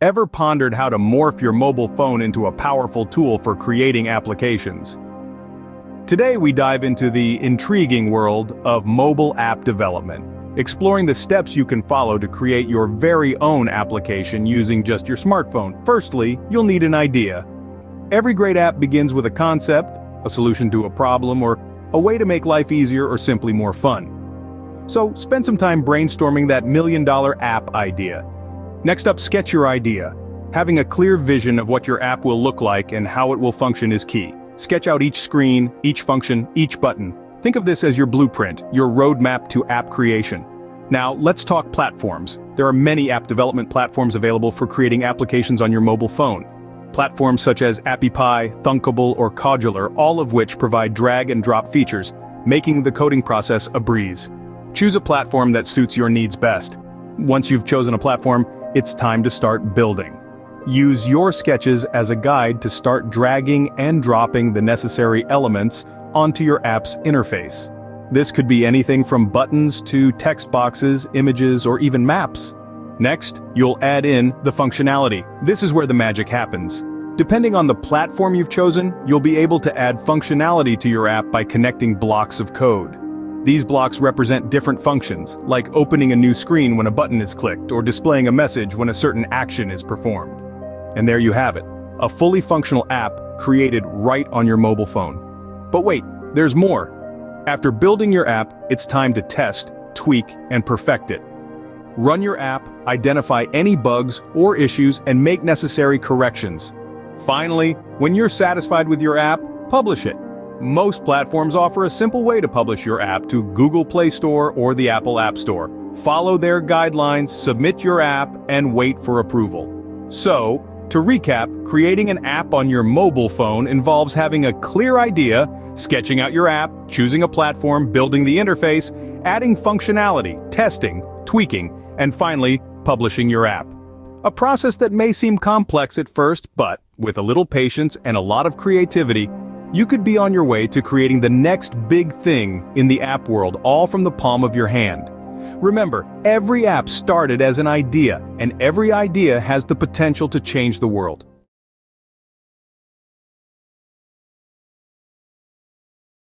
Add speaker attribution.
Speaker 1: Ever pondered how to morph your mobile phone into a powerful tool for creating applications? Today we dive into the intriguing world of mobile app development, exploring the steps you can follow to create your very own application using just your smartphone. Firstly, you'll need an idea. Every great app begins with a concept, a solution to a problem, or a way to make life easier or simply more fun. So spend some time brainstorming that million-dollar app idea. Next up, sketch your idea. Having a clear vision of what your app will look like and how it will function is key. Sketch out each screen, each function, each button. Think of this as your blueprint, your roadmap to app creation. Now, let's talk platforms. There are many app development platforms available for creating applications on your mobile phone. Platforms such as AppyPie, Thunkable, or Codular, all of which provide drag and drop features, making the coding process a breeze. Choose a platform that suits your needs best. Once you've chosen a platform, it's time to start building. Use your sketches as a guide to start dragging and dropping the necessary elements onto your app's interface. This could be anything from buttons to text boxes, images, or even maps. Next, you'll add in the functionality. This is where the magic happens. Depending on the platform you've chosen, you'll be able to add functionality to your app by connecting blocks of code. These blocks represent different functions, like opening a new screen when a button is clicked or displaying a message when a certain action is performed. And there you have it, a fully functional app created right on your mobile phone. But wait, there's more. After building your app, it's time to test, tweak, and perfect it. Run your app, identify any bugs or issues, and make necessary corrections. Finally, when you're satisfied with your app, publish it. Most platforms offer a simple way to publish your app to Google Play Store or the Apple App Store. Follow their guidelines, submit your app, and wait for approval. So, to recap, creating an app on your mobile phone involves having a clear idea, sketching out your app, choosing a platform, building the interface, adding functionality, testing, tweaking, and finally, publishing your app. A process that may seem complex at first, but with a little patience and a lot of creativity, you could be on your way to creating the next big thing in the app world, all from the palm of your hand. Remember, every app started as an idea, and every idea has the potential to change the world.